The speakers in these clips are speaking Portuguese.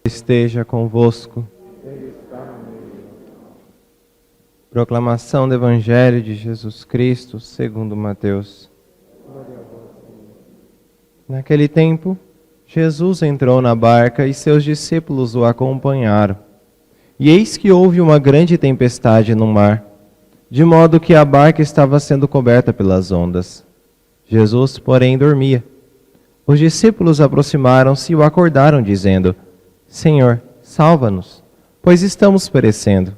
Esteja convosco. Proclamação do Evangelho de Jesus Cristo, segundo Mateus. Naquele tempo, Jesus entrou na barca e seus discípulos o acompanharam. E eis que houve uma grande tempestade no mar, de modo que a barca estava sendo coberta pelas ondas. Jesus, porém, dormia. Os discípulos aproximaram-se e o acordaram, dizendo: Senhor, salva-nos, pois estamos perecendo.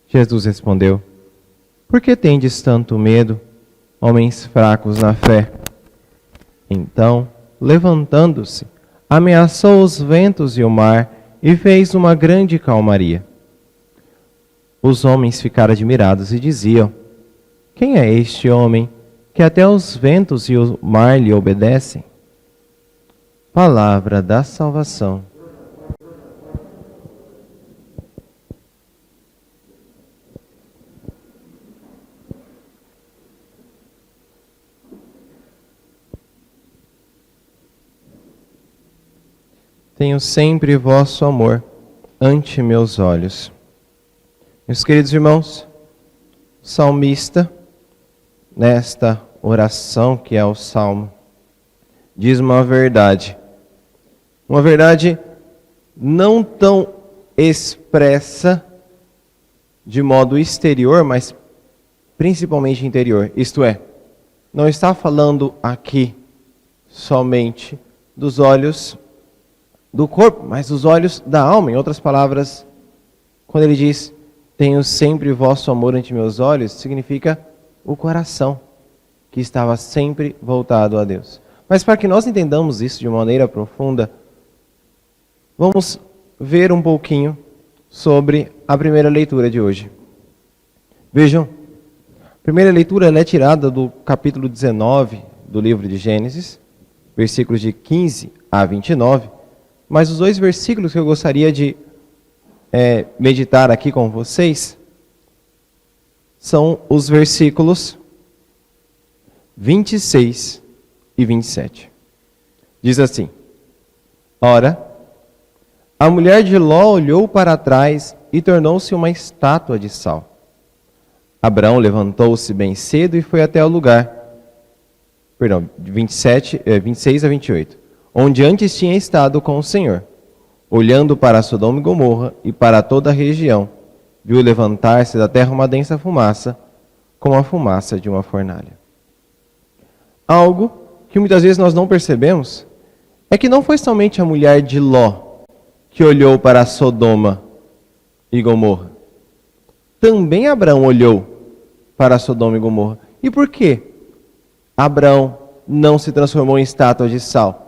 Jesus respondeu: Por que tendes tanto medo, homens fracos na fé? Então, levantando-se, ameaçou os ventos e o mar e fez uma grande calmaria. Os homens ficaram admirados e diziam: Quem é este homem que até os ventos e o mar lhe obedecem? Palavra da salvação. Tenho sempre vosso amor ante meus olhos. Meus queridos irmãos, o salmista, nesta oração que é o Salmo, diz uma verdade não tão expressa de modo exterior, mas principalmente interior. Isto é, não está falando aqui somente dos olhos do corpo, mas dos olhos da alma. Em outras palavras, quando ele diz, tenho sempre vosso amor ante meus olhos, significa o coração, que estava sempre voltado a Deus. Mas para que nós entendamos isso de maneira profunda, vamos ver um pouquinho sobre a primeira leitura de hoje. Vejam, a primeira leitura é tirada do capítulo 19 do livro de Gênesis, versículos de 15 a 29, mas os dois versículos que eu gostaria de meditar aqui com vocês são os versículos 26 e 27. Diz assim: Ora, a mulher de Ló olhou para trás e tornou-se uma estátua de sal. Abraão levantou-se bem cedo e foi até o lugar, 26 a 28. Onde antes tinha estado com o Senhor, olhando para Sodoma e Gomorra e para toda a região, viu levantar-se da terra uma densa fumaça, como a fumaça de uma fornalha. Algo que muitas vezes nós não percebemos é que não foi somente a mulher de Ló que olhou para Sodoma e Gomorra. Também Abraão olhou para Sodoma e Gomorra. E por que Abraão não se transformou em estátua de sal?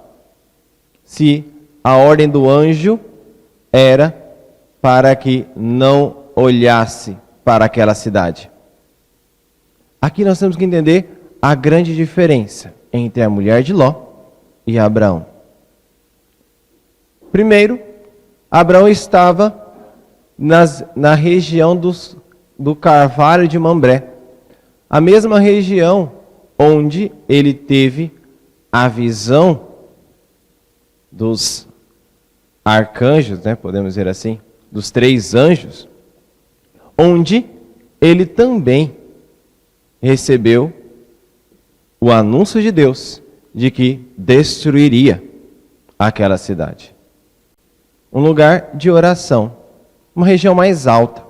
Se a ordem do anjo era para que não olhasse para aquela cidade. Aqui nós temos que entender a grande diferença entre a mulher de Ló e Abraão. Primeiro, Abraão estava na região do Carvalho de Mambré, a mesma região onde ele teve a visão dos arcanjos, podemos dizer assim, dos 3 anjos, onde ele também recebeu o anúncio de Deus de que destruiria aquela cidade. Um lugar de oração, uma região mais alta.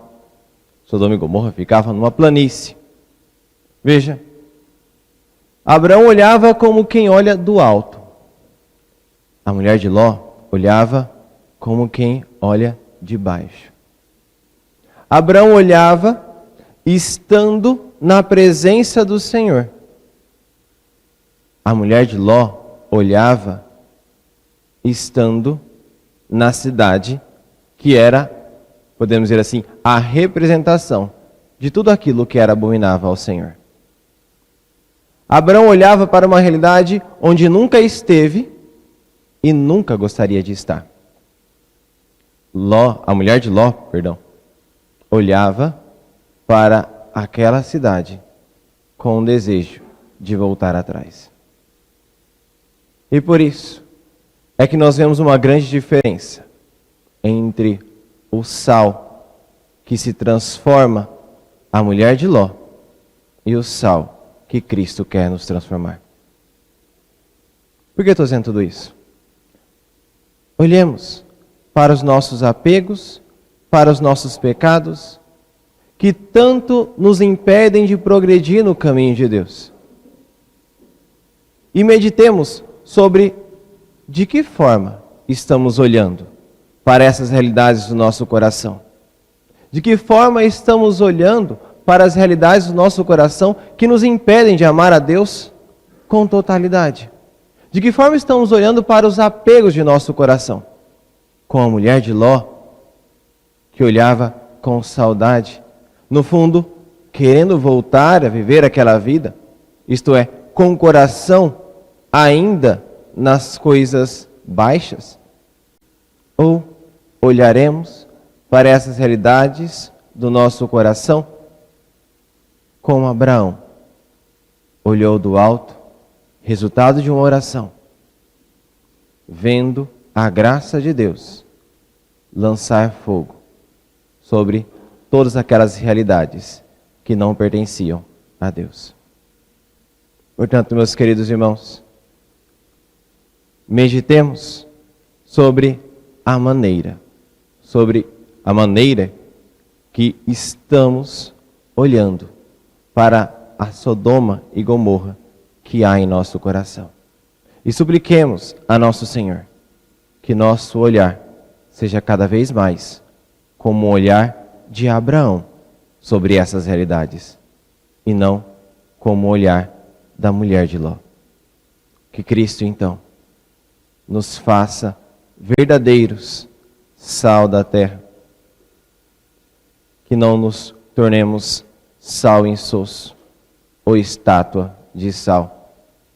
Sodoma e Gomorra ficava numa planície. Veja, Abraão olhava como quem olha do alto. A mulher de Ló olhava como quem olha de baixo. Abraão olhava estando na presença do Senhor. A mulher de Ló olhava estando na cidade que era, podemos dizer assim, a representação de tudo aquilo que era abominável ao Senhor. Abraão olhava para uma realidade onde nunca esteve e nunca gostaria de estar. A mulher de Ló, olhava para aquela cidade com o desejo de voltar atrás. E por isso é que nós vemos uma grande diferença entre o sal que se transforma a mulher de Ló e o sal que Cristo quer nos transformar. Por que eu estou dizendo tudo isso? Olhemos para os nossos apegos, para os nossos pecados, que tanto nos impedem de progredir no caminho de Deus. E meditemos sobre de que forma estamos olhando para essas realidades do nosso coração. De que forma estamos olhando para as realidades do nosso coração que nos impedem de amar a Deus com totalidade. De que forma estamos olhando para os apegos de nosso coração. Com a mulher de Ló, que olhava com saudade, no fundo, querendo voltar a viver aquela vida, isto é, com o coração ainda nas coisas baixas? Ou olharemos para essas realidades do nosso coração como Abraão olhou do alto, resultado de uma oração, vendo a graça de Deus lançar fogo sobre todas aquelas realidades que não pertenciam a Deus. Portanto, meus queridos irmãos, meditemos sobre a maneira que estamos olhando para a Sodoma e Gomorra que há em nosso coração. E supliquemos a nosso Senhor que nosso olhar seja cada vez mais como o olhar de Abraão sobre essas realidades e não como o olhar da mulher de Ló. Que Cristo, então, nos faça verdadeiros sal da terra. Que não nos tornemos sal insosso ou estátua de sal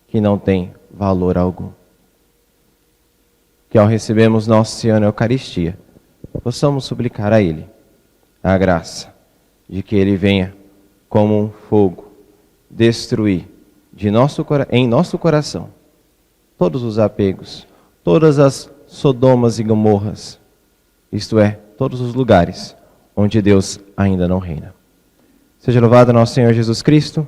que não tem valor algum. Que ao recebermos nosso Senhor na Eucaristia, possamos suplicar a Ele a graça de que Ele venha como um fogo destruir em nosso coração todos os apegos, todas as Sodomas e Gomorras, isto é, todos os lugares onde Deus ainda não reina. Seja louvado nosso Senhor Jesus Cristo.